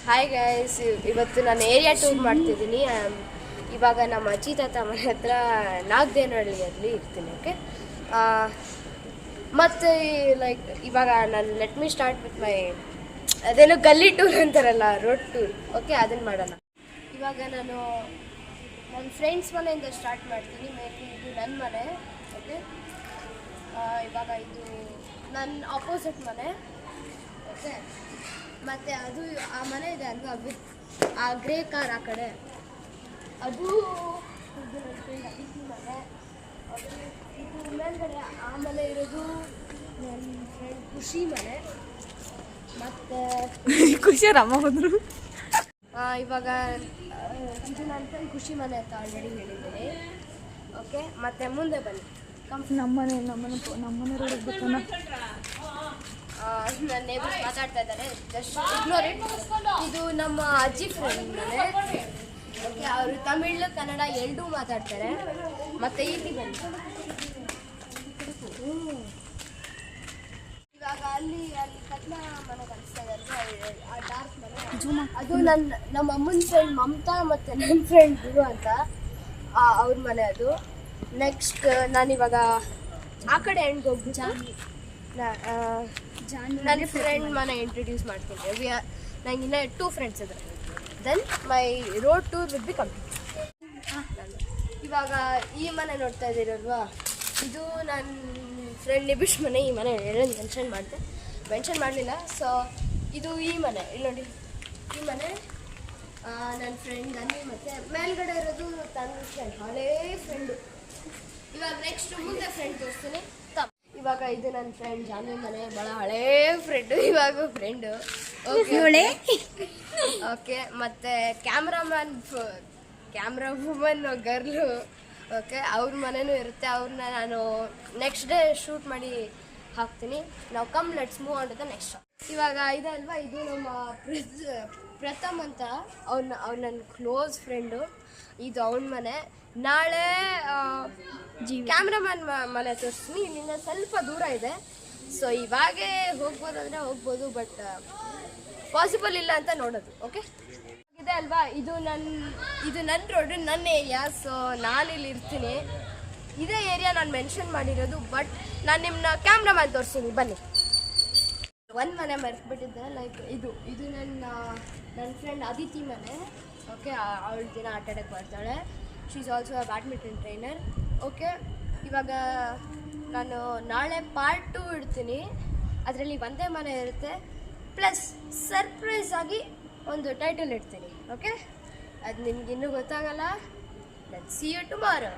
Hi guys, ಇವತ್ತು ನಾನು area tour ಮಾಡ್ತಿದ್ದೀನಿ. ಇವಾಗ ನಮ್ಮ ಅಜ್ಜಿ ತಾತ ಮನೆ ಹತ್ರ ನಾಗದೇನಹಳ್ಳಿಯಲ್ಲಿ ಇರ್ತೀನಿ. ಓಕೆ, ಮತ್ತು ಲೈಕ್ ಇವಾಗ ನಾನು let me start with my ಅದೇನೋ ಗಲ್ಲಿ ಟೂರ್ ಅಂತಾರಲ್ಲ, ರೋಡ್ ಟೂರ್. ಓಕೆ, ಅದನ್ನು ಮಾಡೋಣ. ಇವಾಗ ನಾನು ನನ್ನ ಫ್ರೆಂಡ್ಸ್ ಮನೆಯಿಂದ ಸ್ಟಾರ್ಟ್ ಮಾಡ್ತೀನಿ. ಮೇಬಿ ಇದು ನನ್ನ ಮನೆ. ಓಕೆ, ಇವಾಗ ಇದು ನನ್ನ ಆಪೋಸಿಟ್ ಮನೆ. ಓಕೆ, ಮತ್ತು ಅದು ಆ ಮನೆ ಇದೆ ಅಲ್ವಾ, ಆ ಗ್ರೇ ಕಾರ್ ಆ ಕಡೆ, ಅದು ಇದು ನನ್ನ ಫ್ರೆಂಡ್ ಅದಿತಿ ಮನೆ. ಇದು ಮೇಲ್ಗಡೆ ಆ ಮನೆ ಇರೋದು ನನ್ನ ಫ್ರೆಂಡ್ ಖುಷಿ ಮನೆ. ಮತ್ತು ಖುಷಿಯರಮ್ಮ ಹೋದ್ರು. ಇವಾಗ ಇದು ನನ್ನ ಫ್ರೆಂಡ್ ಖುಷಿ ಮನೆ ಅಂತ ಆಲ್ರೆಡಿ ಹೇಳಿದ್ದೀನಿ. ಓಕೆ, ಮತ್ತು ಮುಂದೆ ಬನ್ನಿ. ನಮ್ಮನೆ ರೋಡಿಗೆ ಗೊತ್ತಾನ. ನನ್ನ ನೇಬರ್ಸ್ ಮಾತಾಡ್ತಾ ಇದ್ದಾರೆ, ಜಸ್ಟ್ ಇಗ್ನೋರ್ ಇಟ್. ಇದು ನಮ್ಮ ಅಜ್ಜಿ ಫ್ರೆಂಡ್ ಮನೆ. ಓಕೆ, ಅವರು ತಮಿಳು ಕನ್ನಡ ಎರಡೂ ಮಾತಾಡ್ತಾರೆ. ಮತ್ತು ಇಲ್ಲಿ ಬನ್ನಿ. ಇವಾಗ ಅಲ್ಲಿ ಕತ್ಲ ಮನೆ ಕಾಣಿಸ್ತಾ ಇದೆ, ಆ ಡಾರ್ಕ್ ಮನೆ, ಅದು ನಮ್ಮ ಅಮ್ಮನ ಫ್ರೆಂಡ್ ಮಮತಾ ಮತ್ತು ನನ್ನ ಫ್ರೆಂಡ್ ಗುರು ಅಂತ, ಅವ್ರ ಮನೆ ಅದು. ನೆಕ್ಸ್ಟ್ ನಾನಿವಾಗ ಆ ಕಡೆ ಎಂಡ್ಗೆ ಹೋಗ್ಬಿಟ್ಟು ನನ್ನ ಫ್ರೆಂಡ್ ಮನೆ ಇಂಟ್ರೊಡ್ಯೂಸ್ ಮಾಡ್ತೀನಿ. ನಂಗೆ ಇನ್ನೂ 2 ಫ್ರೆಂಡ್ಸ್ ಇದ್ದಾರೆ. Then my road tour will be complete. ಇವಾಗ ಈ ಮನೆ ನೋಡ್ತಾ ಇದ್ದೀರಲ್ವಾ, ಇದು ನನ್ನ ಫ್ರೆಂಡ್ ನಿಬಿಷ್ ಮನೆ. ಈ ಮನೆ ಮೆನ್ಷನ್ ಮಾಡಲಿಲ್ಲ. ಸೊ ಇದು ಈ ಮನೆ, ಇಲ್ಲಿ ನೋಡಿ, ಈ ಮನೆ ನನ್ನ ಫ್ರೆಂಡ್ ಅನ್ನಿ. ಮತ್ತು ಮೇಲ್ಗಡೆ ಇರೋದು ತನ್ನ ಫ್ರೆಂಡ್, ಹಳೇ ಫ್ರೆಂಡು. ಇವಾಗ ನೆಕ್ಸ್ಟ್ ಮುಂದೆ ಫ್ರೆಂಡ್ ತೋರಿಸ್ತೀನಿ. ಇವಾಗ ಇದು ನನ್ನ ಫ್ರೆಂಡ್ ಜಾನ್ವಿ ಮನೆ, ಭಾಳ ಹಳೇ ಫ್ರೆಂಡು, ಇವಾಗ ಫ್ರೆಂಡು. ಓಕೆ, ಮತ್ತು ಕ್ಯಾಮ್ರಾ ವುಮನ್ ಗರ್ಲು. ಓಕೆ, ಅವ್ರ ಮನೆಯೂ ಇರುತ್ತೆ. ಅವ್ರನ್ನ ನಾನು ನೆಕ್ಸ್ಟ್ ಡೇ ಶೂಟ್ ಮಾಡಿ ಹಾಕ್ತೀನಿ. ನಾವು come let's move on to the next. ಇವಾಗ ಇದೆ ಅಲ್ವಾ, ಇದು ನಮ್ಮ ಪ್ರಥಮ್ ಅಂತ, ಅವ್ನು ನನ್ನ ಕ್ಲೋಸ್ ಫ್ರೆಂಡು. ಇದು ಅವನ ಮನೆ. ನಾಳೆ ಕ್ಯಾಮ್ರಾಮನ್ ಮನೆ ತೋರಿಸ್ತೀನಿ. ಇಲ್ಲಿಂದ ಸ್ವಲ್ಪ ದೂರ ಇದೆ. ಸೊ ಇವಾಗೇ ಹೋಗ್ಬೋದಂದರೆ ಹೋಗ್ಬೋದು, ಬಟ್ ಪಾಸಿಬಲ್ ಇಲ್ಲ ಅಂತ ನೋಡೋದು. ಓಕೆ, ಇದೆ ಅಲ್ವಾ, ಇದು ನನ್ನ ರೋಡು, ನನ್ನ ಏರಿಯಾ. ಸೊ ನಾನಿಲ್ಲಿ ಇರ್ತೀನಿ. ಇದೇ ಏರಿಯಾ ನಾನು ಮೆನ್ಷನ್ ಮಾಡಿರೋದು, ಬಟ್ ನಾನು ನಿಮ್ಮನ್ನ ಕ್ಯಾಮ್ರಾಮನ್ ತೋರಿಸ್ತೀನಿ, ಬನ್ನಿ. ಒಂದು ಮನೆ ಮರೆತುಬಿಟ್ಟಿದ್ದೆ, ಲೈಕ್ ಇದು ನನ್ನ ಫ್ರೆಂಡ್ ಅದಿತಿ ಮನೆ. ಓಕೆ, ಅವಳ ದಿನ ಆಟ ಆಡೋಕ್ಕೆ ಬರ್ತಾಳೆ. She is also a badminton trainer. Okay, ಇವಾಗ ನಾನು ನಾಳೆ ಪಾರ್ಟ್ 2 ಇಡ್ತೀನಿ. ಅದರಲ್ಲಿ ಒಂದೇ ಮನೆ ಇರುತ್ತೆ, ಪ್ಲಸ್ ಸರ್ಪ್ರೈಸ್ ಆಗಿ ಒಂದು ಟೈಟಲ್ ಇಡ್ತೀನಿ. ಓಕೆ, ಅದು ನಿಮ್ಗೆ ಇನ್ನೂ ಗೊತ್ತಾಗಲ್ಲ. Let's see you tomorrow.